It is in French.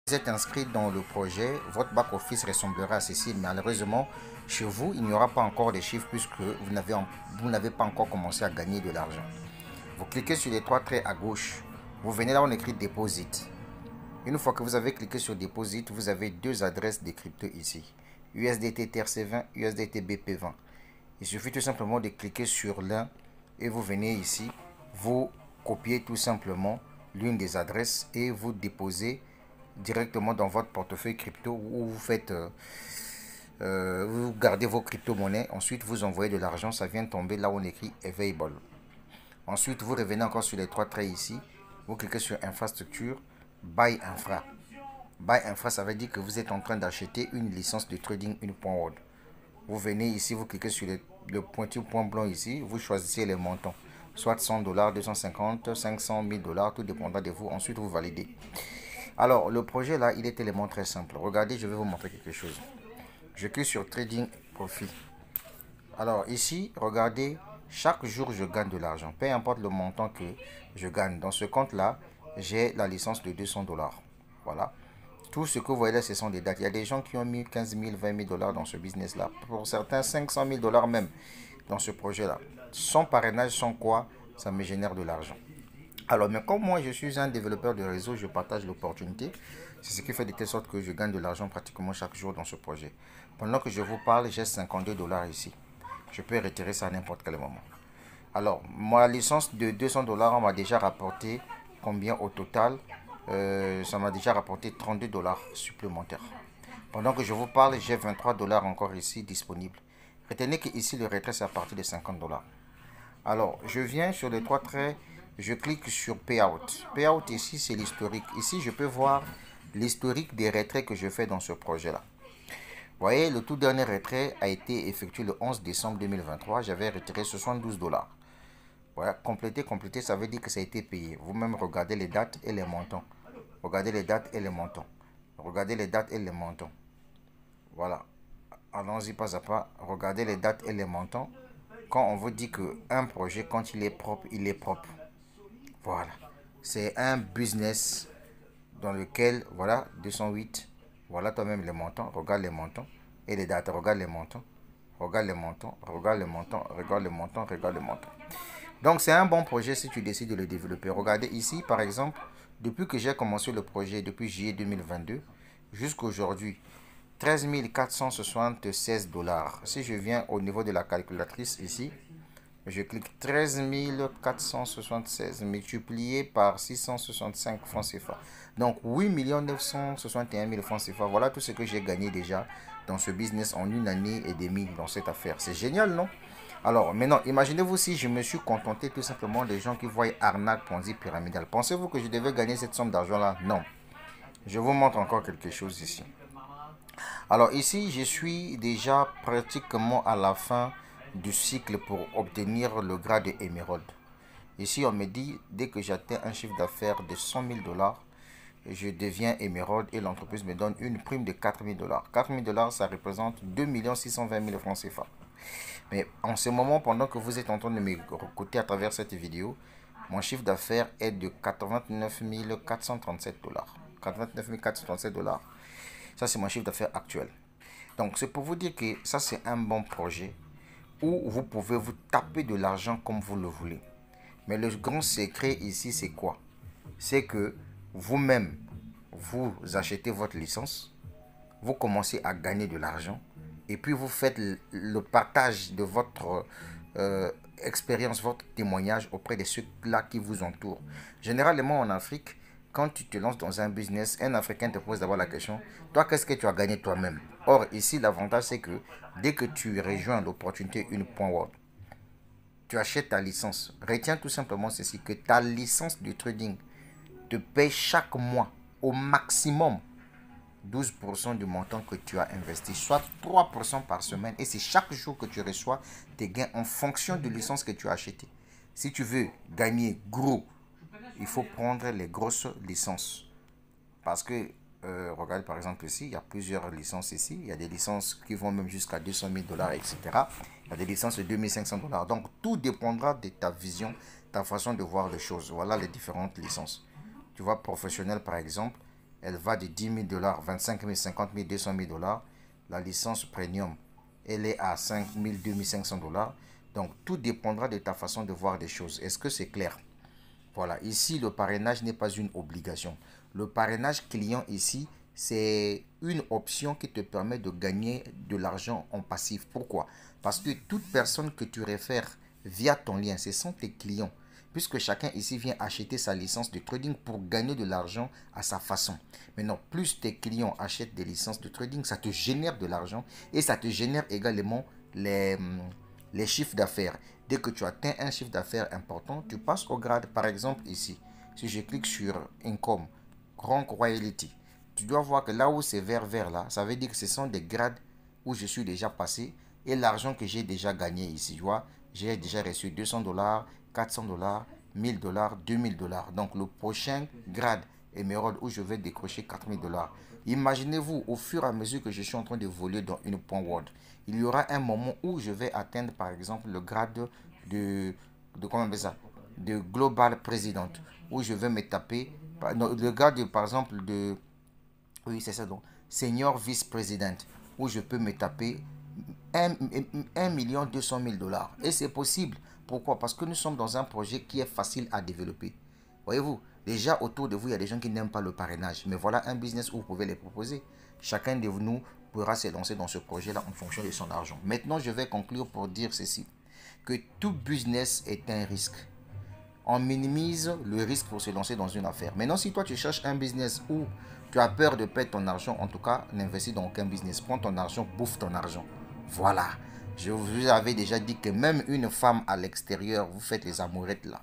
Vous êtes inscrit dans le projet, votre back-office ressemblera à ceci. Malheureusement, chez vous, il n'y aura pas encore de chiffres puisque vous n'avez pas encore commencé à gagner de l'argent. Vous cliquez sur les trois traits à gauche. Vous venez là où on écrit Deposit. Une fois que vous avez cliqué sur Deposit, vous avez deux adresses de crypto ici. USDT TRC20, USDT BP20. Il suffit tout simplement de cliquer sur l'un et vous venez ici. Vous copiez tout simplement l'une des adresses et vous déposez directement dans votre portefeuille crypto où vous gardez vos crypto-monnaies. Ensuite, vous envoyez de l'argent. Ça vient tomber là où on écrit Available. Ensuite, vous revenez encore sur les trois traits ici. Vous cliquez sur Infrastructure, Buy Infra. Buy Infra, ça veut dire que vous êtes en train d'acheter une licence de trading, une .org. Vous venez ici, vous cliquez sur le pointu point blanc ici. Vous choisissez les montants. Soit 100 $, 250, 500, 1000 $, tout dépendra de vous. Ensuite, vous validez. Alors, le projet là, il est tellement très simple. Regardez, je vais vous montrer quelque chose. Je clique sur Trading Profit. Alors, ici, regardez, chaque jour, je gagne de l'argent. Peu importe le montant que je gagne. Dans ce compte-là, j'ai la licence de 200 $. Voilà. Tout ce que vous voyez là, ce sont des dates. Il y a des gens qui ont mis 15 000, 20 000 $ dans ce business-là. Pour certains, 500 000 $ même dans ce projet-là. Sans parrainage, sans quoi, ça me génère de l'argent. Alors, mais comme moi, je suis un développeur de réseau, je partage l'opportunité. C'est ce qui fait de telle sorte que je gagne de l'argent pratiquement chaque jour dans ce projet. Pendant que je vous parle, j'ai 52 $ ici. Je peux retirer ça à n'importe quel moment. Alors, ma licence de 200 $, on m'a déjà rapporté combien au total? Ça m'a déjà rapporté 32 $ supplémentaires. Pendant que je vous parle, j'ai 23 $ encore ici disponibles. Retenez que ici, le retrait, c'est à partir de 50 $. Alors, je viens sur les trois traits, je clique sur Payout. Payout ici, c'est l'historique. Ici, je peux voir l'historique des retraits que je fais dans ce projet-là. Vous voyez, le tout dernier retrait a été effectué le 11 décembre 2023. J'avais retiré 72 $. Voilà, compléter, ça veut dire que ça a été payé. Vous-même regardez les dates et les montants. Regardez les dates et les montants. Regardez les dates et les montants. Voilà. Allons-y pas à pas. Regardez les dates et les montants. Quand on vous dit qu'un projet, quand il est propre, il est propre. Voilà. C'est un business dans lequel, voilà, 208. Voilà toi-même les montants. Regarde les montants. Et les dates. Regarde les montants. Regarde les montants. Regarde les montants. Regarde les montants. Regarde les montants. Donc, c'est un bon projet si tu décides de le développer. Regardez ici, par exemple, depuis que j'ai commencé le projet, depuis juillet 2022, jusqu'à aujourd'hui, 13 476 $. Si je viens au niveau de la calculatrice ici, je clique 13 476 multiplié par 665 francs CFA. Donc 8 961 000 francs CFA. Voilà tout ce que j'ai gagné déjà dans ce business en une année et demie dans cette affaire. C'est génial, non? Alors maintenant, imaginez-vous si je me suis contenté tout simplement des gens qui voient arnaque, Ponzi, pyramidal. Pensez-vous que je devais gagner cette somme d'argent-là? Non. Je vous montre encore quelque chose ici. Alors ici, je suis déjà pratiquement à la fin du cycle pour obtenir le grade d'émeraude. Ici, on me dit, dès que j'atteins un chiffre d'affaires de 100 000 $, je deviens émeraude et l'entreprise me donne une prime de 4 000 $. 4 000 $, ça représente 2 620 000 francs CFA. Mais en ce moment, pendant que vous êtes en train de m'écouter à travers cette vidéo, mon chiffre d'affaires est de 89 437 $. 89 437 $. Ça, c'est mon chiffre d'affaires actuel. Donc, c'est pour vous dire que ça, c'est un bon projet où vous pouvez vous taper de l'argent comme vous le voulez. Mais le grand secret ici, c'est quoi? C'est que vous-même, vous achetez votre licence, vous commencez à gagner de l'argent et puis vous faites le partage de votre expérience, votre témoignage auprès de ceux-là qui vous entourent. Généralement en Afrique, quand tu te lances dans un business, un Africain te pose d'abord la question, toi, qu'est-ce que tu as gagné toi-même? Or, ici, l'avantage, c'est que dès que tu rejoins l'opportunité une point word, tu achètes ta licence. Retiens tout simplement ceci, que ta licence de trading te paye chaque mois au maximum 12% du montant que tu as investi, soit 3% par semaine. Et c'est chaque jour que tu reçois tes gains en fonction de licence que tu as acheté. Si tu veux gagner gros, il faut prendre les grosses licences. Parce que, regarde par exemple ici, il y a plusieurs licences ici. Il y a des licences qui vont même jusqu'à 200 000 $, etc. Il y a des licences de 2500 $. Donc, tout dépendra de ta vision, ta façon de voir les choses. Voilà les différentes licences. Tu vois, professionnel par exemple, elle va de 10 000 dollars, 25 000, 50 000, 200 000 dollars. La licence premium, elle est à 5 000, 2 500 dollars. Donc, tout dépendra de ta façon de voir des choses. Est-ce que c'est clair? Voilà, ici, le parrainage n'est pas une obligation. Le parrainage client ici, c'est une option qui te permet de gagner de l'argent en passif. Pourquoi? Parce que toute personne que tu réfères via ton lien, ce sont tes clients. Puisque chacun ici vient acheter sa licence de trading pour gagner de l'argent à sa façon. Maintenant, plus tes clients achètent des licences de trading, ça te génère de l'argent et ça te génère également les chiffres d'affaires. Dès que tu atteins un chiffre d'affaires important, tu passes au grade. Par exemple, ici, si je clique sur Income, Rank Royalty, tu dois voir que là où c'est vert là, ça veut dire que ce sont des grades où je suis déjà passé et l'argent que j'ai déjà gagné ici. Tu vois, j'ai déjà reçu 200 dollars, 400 dollars, 1000 dollars, 2000 dollars. Donc le prochain grade émeraude où je vais décrocher 4000 dollars. Imaginez-vous, au fur et à mesure que je suis en train d'évoluer dans une point world, il y aura un moment où je vais atteindre par exemple le grade comment on appelle ça, de global président, où je vais me taper le grade par exemple de, oui c'est ça, donc senior vice-président, où je peux me taper 1 200 000 dollars. Et c'est possible. Pourquoi? Parce que nous sommes dans un projet qui est facile à développer. Voyez-vous, déjà autour de vous, il y a des gens qui n'aiment pas le parrainage. Mais voilà un business où vous pouvez les proposer. Chacun de nous pourra se lancer dans ce projet-là en fonction de son argent. Maintenant, je vais conclure pour dire ceci. Que tout business est un risque. On minimise le risque pour se lancer dans une affaire. Maintenant, si toi tu cherches un business où tu as peur de perdre ton argent, en tout cas, n'investis dans aucun business. Prends ton argent, bouffe ton argent. Voilà. Je vous avais déjà dit que même une femme à l'extérieur, vous faites les amourettes là.